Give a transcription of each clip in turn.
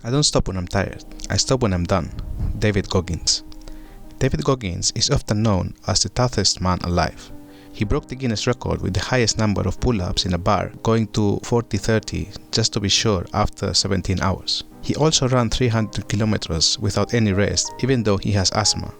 I don't stop when I'm tired, I stop when I'm done. David Goggins. David Goggins is often known as the toughest man alive. He broke the Guinness record with the highest number of pull-ups in a bar, going to 40-30 just to be sure after 17 hours. He also ran 300 kilometers without any rest, even though he has asthma.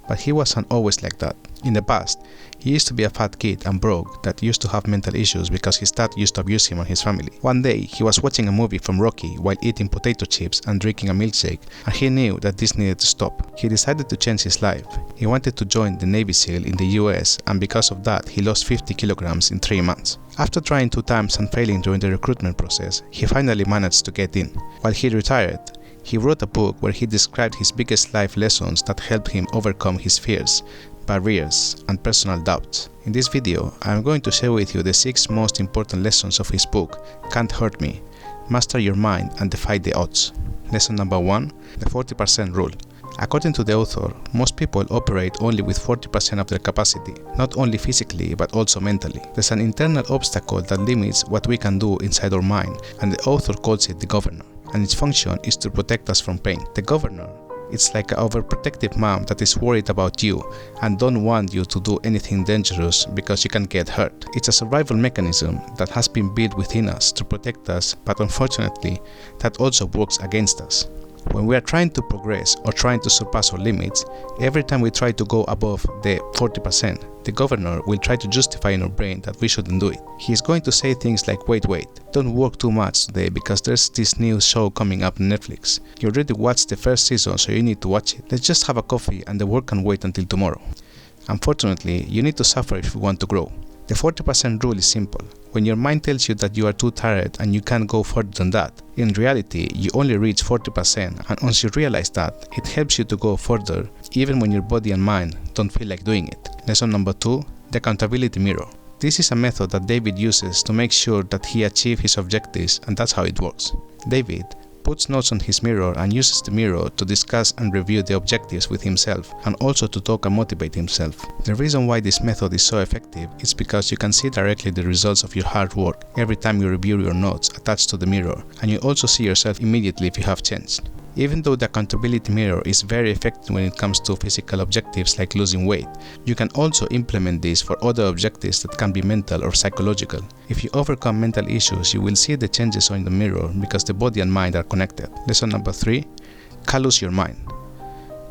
But he wasn't always like that. In the past, he used to be a fat kid and broke that used to have mental issues because his dad used to abuse him and his family. One day, he was watching a movie from Rocky while eating potato chips and drinking a milkshake, and he knew that this needed to stop. He decided to change his life. He wanted to join the Navy SEAL in the US, and because of that, he lost 50 kilograms in 3 months. After trying 2 times and failing during the recruitment process, he finally managed to get in. While he retired, he wrote a book where he described his biggest life lessons that helped him overcome his fears, barriers, and personal doubts. In this video, I am going to share with you the 6 most important lessons of his book, Can't Hurt Me, Master Your Mind and Defy the Odds. Lesson number 1, the 40% rule. According to the author, most people operate only with 40% of their capacity, not only physically but also mentally. There's an internal obstacle that limits what we can do inside our mind, and the author calls it the governor, and its function is to protect us from pain. The governor, it's like an overprotective mom that is worried about you and don't want you to do anything dangerous because you can get hurt. It's a survival mechanism that has been built within us to protect us, but unfortunately, that also works against us. When we are trying to progress or trying to surpass our limits, every time we try to go above the 40%, the governor will try to justify in our brain that we shouldn't do it. He is going to say things like, wait, don't work too much today because there's this new show coming up on Netflix. You already watched the first season, so you need to watch it. Let's just have a coffee and the work can wait until tomorrow. Unfortunately, you need to suffer if you want to grow. The 40% rule is simple. When your mind tells you that you are too tired and you can't go further than that, in reality, you only reach 40%, and once you realize that, it helps you to go further, even when your body and mind don't feel like doing it. Lesson number 2, the accountability mirror. This is a method that David uses to make sure that he achieves his objectives, and that's how it works. David puts notes on his mirror and uses the mirror to discuss and review the objectives with himself, and also to talk and motivate himself. The reason why this method is so effective is because you can see directly the results of your hard work every time you review your notes attached to the mirror, and you also see yourself immediately if you have changed. Even though the accountability mirror is very effective when it comes to physical objectives like losing weight, you can also implement this for other objectives that can be mental or psychological. If you overcome mental issues, you will see the changes on the mirror because the body and mind are connected. Lesson number 3, callous your mind.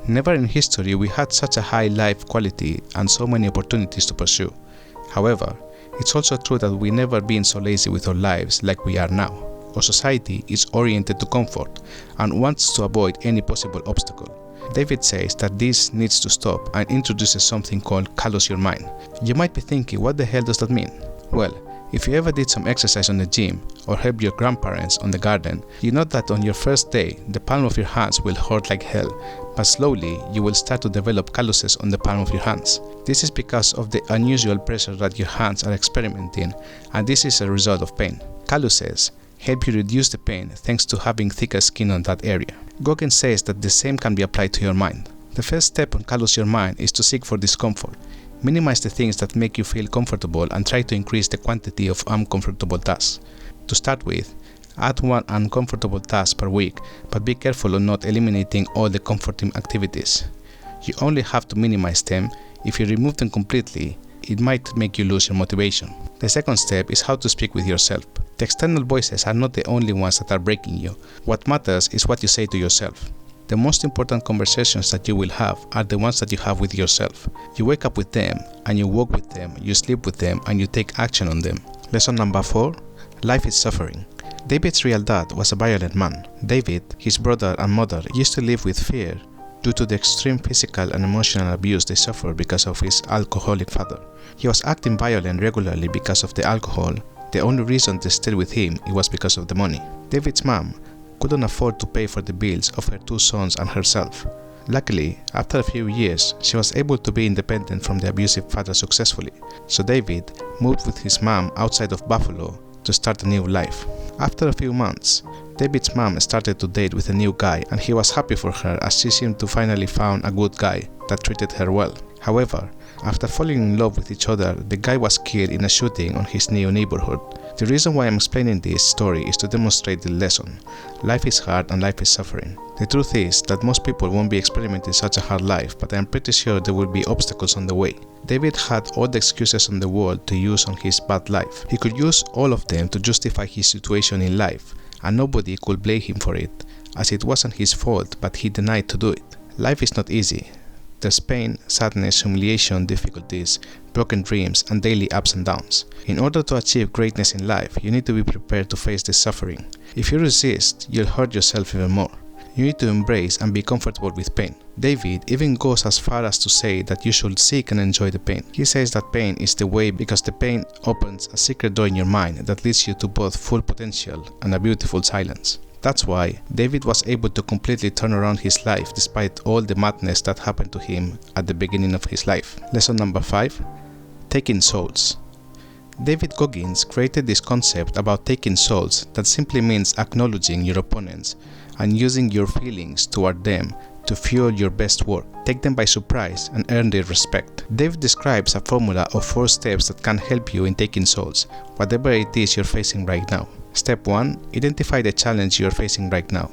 Never in history we had such a high life quality and so many opportunities to pursue. However, it's also true that we've never been so lazy with our lives like we are now. Our society is oriented to comfort and wants to avoid any possible obstacle. David says that this needs to stop and introduces something called callous your mind. You might be thinking, what the hell does that mean? Well, if you ever did some exercise on the gym or helped your grandparents on the garden, you know that on your first day, the palm of your hands will hurt like hell, but slowly you will start to develop calluses on the palm of your hands. This is because of the unusual pressure that your hands are experiencing, and this is a result of pain. Calluses help you reduce the pain thanks to having thicker skin on that area. Goggins says that the same can be applied to your mind. The first step on callous your mind is to seek for discomfort. Minimize the things that make you feel comfortable and try to increase the quantity of uncomfortable tasks. To start with, add 1 uncomfortable task per week, but be careful on not eliminating all the comforting activities. You only have to minimize them. If you remove them completely, it might make you lose your motivation. The second step is how to speak with yourself. The external voices are not the only ones that are breaking you. What matters is what you say to yourself. The most important conversations that you will have are the ones that you have with yourself. You wake up with them, and you walk with them, you sleep with them, and you take action on them. Lesson number 4, life is suffering. David's real dad was a violent man. David, his brother and mother used to live with fear due to the extreme physical and emotional abuse they suffered because of his alcoholic father. He was acting violent regularly because of the alcohol. The only reason they stayed with him was because of the money. David's mom couldn't afford to pay for the bills of her 2 sons and herself. Luckily, after a few years, she was able to be independent from the abusive father successfully. So David moved with his mom outside of Buffalo to start a new life. After a few months, David's mom started to date with a new guy, and he was happy for her as she seemed to finally found a good guy that treated her well. However, after falling in love with each other, the guy was killed in a shooting on his new neighborhood. The reason why I'm explaining this story is to demonstrate the lesson. Life is hard and life is suffering. The truth is that most people won't be experimenting such a hard life, but I'm pretty sure there will be obstacles on the way. David had all the excuses in the world to use on his bad life. He could use all of them to justify his situation in life, and nobody could blame him for it, as it wasn't his fault, but he denied to do it. Life is not easy. There's pain, sadness, humiliation, difficulties, broken dreams, and daily ups and downs. In order to achieve greatness in life, you need to be prepared to face this suffering. If you resist, you'll hurt yourself even more. You need to embrace and be comfortable with pain. David even goes as far as to say that you should seek and enjoy the pain. He says that pain is the way because the pain opens a secret door in your mind that leads you to both full potential and a beautiful silence. That's why David was able to completely turn around his life despite all the madness that happened to him at the beginning of his life. Lesson number 5. Taking souls. David Goggins created this concept about taking souls that simply means acknowledging your opponents and using your feelings toward them to fuel your best work. Take them by surprise and earn their respect. David describes a formula of 4 steps that can help you in taking souls, whatever it is you're facing right now. Step 1. Identify the challenge you're facing right now.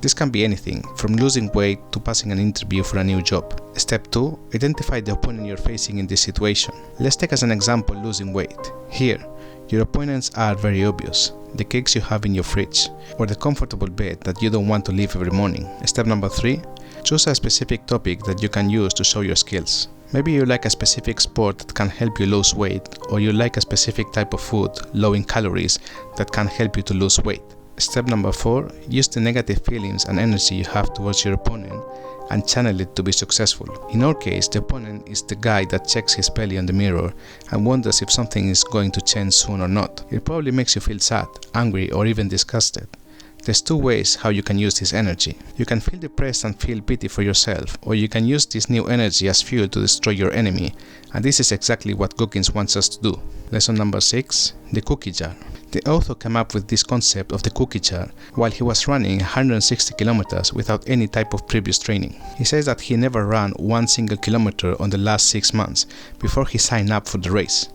This can be anything, from losing weight to passing an interview for a new job. Step 2. Identify the opponent you're facing in this situation. Let's take as an example losing weight. Here, your opponents are very obvious. The cakes you have in your fridge, or the comfortable bed that you don't want to leave every morning. Step number 3. Choose a specific topic that you can use to show your skills. Maybe you like a specific sport that can help you lose weight, or you like a specific type of food, low in calories, that can help you to lose weight. Step number 4. Use the negative feelings and energy you have towards your opponent and channel it to be successful. In our case, the opponent is the guy that checks his belly on the mirror and wonders if something is going to change soon or not. It probably makes you feel sad, angry, or even disgusted. There's 2 ways how you can use this energy. You can feel depressed and feel pity for yourself, or you can use this new energy as fuel to destroy your enemy, and this is exactly what Goggins wants us to do. Lesson number 6. The cookie jar. The author came up with this concept of the cookie jar while he was running 160 kilometers without any type of previous training. He says that he never ran 1 single kilometer on the last 6 months before he signed up for the race.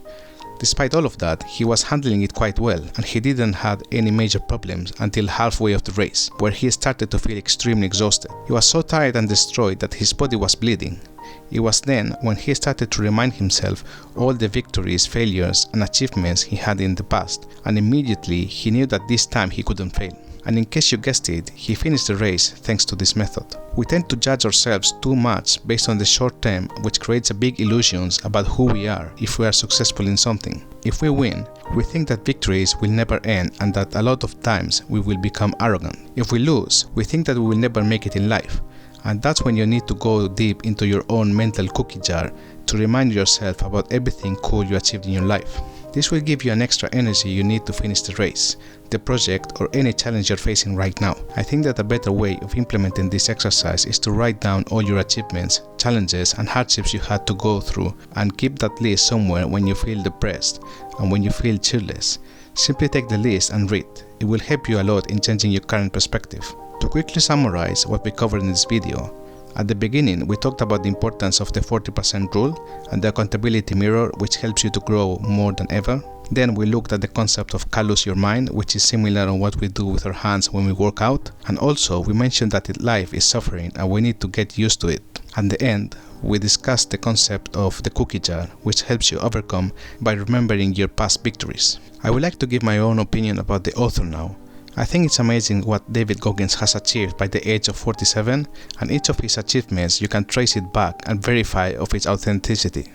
Despite all of that, he was handling it quite well, and he didn't have any major problems until halfway of the race, where he started to feel extremely exhausted. He was so tired and destroyed that his body was bleeding. It was then when he started to remind himself all the victories, failures, and achievements he had in the past, and immediately he knew that this time he couldn't fail. And in case you guessed it, he finished the race thanks to this method. We tend to judge ourselves too much based on the short term, which creates a big illusions about who we are if we are successful in something. If we win, we think that victories will never end and that a lot of times we will become arrogant. If we lose, we think that we will never make it in life. And that's when you need to go deep into your own mental cookie jar to remind yourself about everything cool you achieved in your life. This will give you an extra energy you need to finish the race, the project, or any challenge you're facing right now. I think that a better way of implementing this exercise is to write down all your achievements, challenges, and hardships you had to go through and keep that list somewhere when you feel depressed and when you feel cheerless. Simply take the list and read. It will help you a lot in changing your current perspective. To quickly summarize what we covered in this video, at the beginning, we talked about the importance of the 40% rule and the accountability mirror, which helps you to grow more than ever. Then we looked at the concept of callous your mind, which is similar on what we do with our hands when we work out. And also, we mentioned that life is suffering and we need to get used to it. At the end, we discussed the concept of the cookie jar, which helps you overcome by remembering your past victories. I would like to give my own opinion about the author now. I think it's amazing what David Goggins has achieved by the age of 47, and each of his achievements you can trace it back and verify of its authenticity.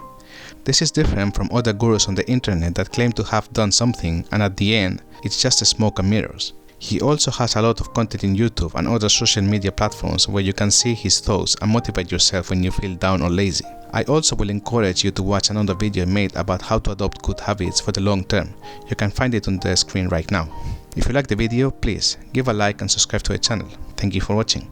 This is different from other gurus on the internet that claim to have done something and at the end it's just a smoke and mirrors. He also has a lot of content in YouTube and other social media platforms where you can see his thoughts and motivate yourself when you feel down or lazy. I also will encourage you to watch another video made about how to adopt good habits for the long term. You can find it on the screen right now. If you like the video, please give a like and subscribe to the channel. Thank you for watching.